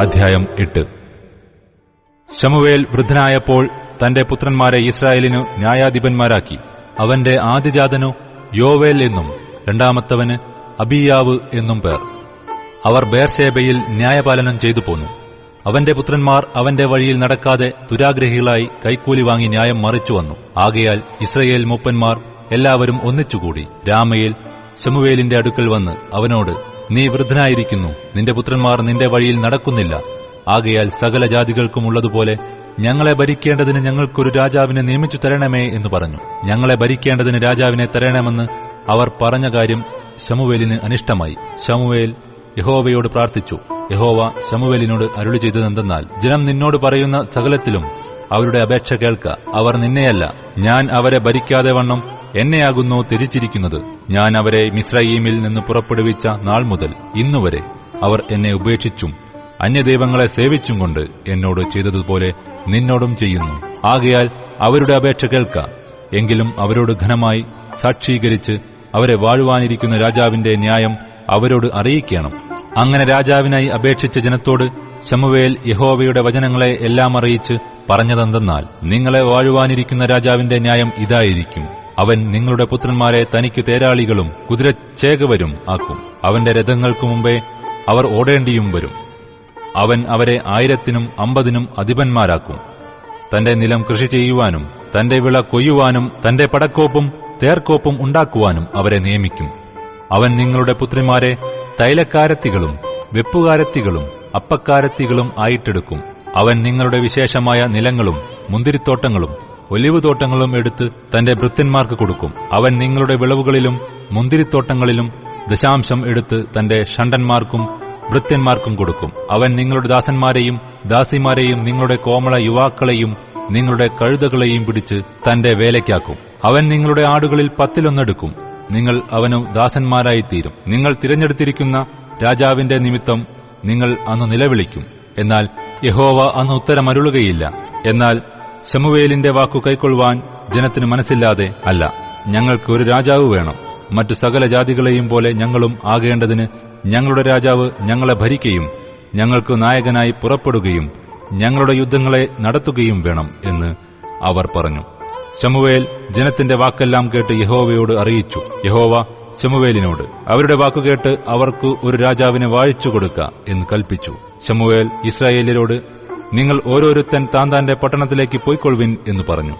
അധ്യായം 8. ശമൂവേൽ വൃദ്ധനായപ്പോൾ തന്റെ പുത്രന്മാരെ ഇസ്രായേലിനു ന്യായാധിപന്മാരാക്കി. അവന്റെ ആദ്യജാതനു യോവേൽ എന്നും രണ്ടാമത്തവന് അബീയാവ് എന്നും പേർ. അവർ ബേർശേബയിൽ ന്യായപാലനം ചെയ്തു പോന്നു. അവന്റെ പുത്രന്മാർ അവന്റെ വഴിയിൽ നടക്കാതെ ദുരാഗ്രഹികളായി കൈക്കൂലി വാങ്ങി ന്യായം മറിച്ചു വന്നു. ആകയാൽ ഇസ്രായേൽ മൂപ്പന്മാർ എല്ലാവരും ഒന്നിച്ചുകൂടി രാമയിൽ ശമൂവേലിന്റെ അടുക്കൽ വന്ന് അവനോട്, നീ വൃദ്ധനായിരിക്കുന്നു, നിന്റെ പുത്രന്മാർ നിന്റെ വഴിയിൽ നടക്കുന്നില്ല. ആകയാൽ സകല ജാതികൾക്കും ഉള്ളതുപോലെ ഞങ്ങളെ ഭരിക്കേണ്ടതിന് ഞങ്ങൾക്കൊരു രാജാവിനെ നിയമിച്ചു തരണമേ എന്ന് പറഞ്ഞു. ഞങ്ങളെ ഭരിക്കേണ്ടതിന് രാജാവിനെ തരണമെന്ന് അവർ പറഞ്ഞ കാര്യം ശമൂവേലിന് അനിഷ്ടമായി. ശമൂവേൽ യഹോവയോട് പ്രാർത്ഥിച്ചു. യഹോവ ശമൂവേലിനോട് അരുളി ചെയ്തതെന്തെന്നാൽ, ജനം നിന്നോട് പറയുന്ന സകലത്തിലും അവരുടെ അപേക്ഷ കേൾക്ക. അവർ നിന്നെയല്ല, ഞാൻ അവരെ ഭരിക്കാതെ വണ്ണം എന്നെയാകുന്നു ത്യജിച്ചിരിക്കുന്നത്. ഞാൻ അവരെ മിസ്രയീമിൽ നിന്ന് പുറപ്പെടുവിച്ച നാൾ മുതൽ ഇന്നുവരെ അവർ എന്നെ ഉപേക്ഷിച്ചും അന്യദൈവങ്ങളെ സേവിച്ചും കൊണ്ട് എന്നോട് ചെയ്തതുപോലെ നിന്നോടും ചെയ്യുന്നു. ആകയാൽ അവരുടെ അപേക്ഷ കേൾക്ക. എങ്കിലും അവരോട് ഘനമായി സാക്ഷീകരിച്ച് അവരെ വാഴുവാനിരിക്കുന്ന രാജാവിന്റെ ന്യായം അവരോട് അറിയിക്കണം. അങ്ങനെ രാജാവിനായി അപേക്ഷിച്ച ജനത്തോട് ശമൂവേൽ യഹോവയുടെ വചനങ്ങളെ എല്ലാം അറിയിച്ച് പറഞ്ഞതെന്തെന്നാൽ, നിങ്ങളെ വാഴുവാനിരിക്കുന്ന രാജാവിന്റെ ന്യായം ഇതായിരിക്കും. അവൻ നിങ്ങളുടെ പുത്രന്മാരെ തനിക്ക് തേരാളികളും കുതിരച്ചേകവരും ആക്കും. അവന്റെ രഥങ്ങൾക്കു മുമ്പേ അവർ ഓടേണ്ടിയും വരും. അവൻ അവരെ 1000-നും 50-നും അധിപന്മാരാക്കും. തന്റെ നിലം കൃഷി ചെയ്യുവാനും തന്റെ വിള കൊയ്യുവാനും തന്റെ പടക്കോപ്പും തേർക്കോപ്പും ഉണ്ടാക്കുവാനും അവരെ നിയമിക്കും. അവൻ നിങ്ങളുടെ പുത്രിമാരെ തൈലക്കാരത്തികളും വെപ്പുകാരത്തികളും അപ്പക്കാരത്തികളും ആയിട്ടെടുക്കും. അവൻ നിങ്ങളുടെ വിശേഷമായ നിലങ്ങളും മുന്തിരിത്തോട്ടങ്ങളും ഒലിവുതോട്ടങ്ങളും എടുത്ത് തന്റെ ഭൃത്യന്മാർക്ക് കൊടുക്കും. അവൻ നിങ്ങളുടെ വിളവുകളിലും മുന്തിരിത്തോട്ടങ്ങളിലും ദശാംശം എടുത്ത് തന്റെ ഷണ്ഡന്മാർക്കും ഭൃത്യന്മാർക്കും കൊടുക്കും. അവൻ നിങ്ങളുടെ ദാസന്മാരെയും ദാസിമാരെയും നിങ്ങളുടെ കോമള യുവാക്കളെയും നിങ്ങളുടെ കഴുതകളെയും പിടിച്ച് തന്റെ വേലയ്ക്കാക്കും. അവൻ നിങ്ങളുടെ ആടുകളിൽ 10-1 എടുക്കും. നിങ്ങൾ അവനു ദാസന്മാരായിത്തീരും. നിങ്ങൾ തിരഞ്ഞെടുത്തിരിക്കുന്ന രാജാവിന്റെ നിമിത്തം നിങ്ങൾ അന്ന് നിലവിളിക്കും. എന്നാൽ യഹോവ അന്ന് ഉത്തരമരുളുകയില്ല. എന്നാൽ ശമൂവേലിന്റെ വാക്കു കൈക്കൊള്ളുവാൻ ജനത്തിന് മനസ്സില്ലാതെ അല്ല, ഞങ്ങൾക്ക് ഒരു രാജാവ് വേണം, മറ്റു സകല ജാതികളെയും പോലെ ഞങ്ങളും ആകേണ്ടതിന് ഞങ്ങളുടെ രാജാവ് ഞങ്ങളെ ഭരിക്കുകയും ഞങ്ങൾക്ക് നായകനായി പുറപ്പെടുകയും ഞങ്ങളുടെ യുദ്ധങ്ങളെ നടത്തുകയും വേണം എന്ന് അവർ പറഞ്ഞു. ശമൂവേൽ ജനത്തിന്റെ വാക്കെല്ലാം കേട്ട് യഹോവയോട് അറിയിച്ചു. യഹോവ ശമൂവേലിനോട്, അവരുടെ വാക്കുകേട്ട് അവർക്ക് ഒരു രാജാവിനെ വാഴിച്ചു കൊടുക്ക എന്ന് കൽപ്പിച്ചു. ശമൂവേൽ ഇസ്രായേല്യരോട്, നിങ്ങൾ ഓരോരുത്തൻ താന്താന്റെ പട്ടണത്തിലേക്ക് പോയിക്കൊള്ളുവിൻ എന്ന് പറഞ്ഞു.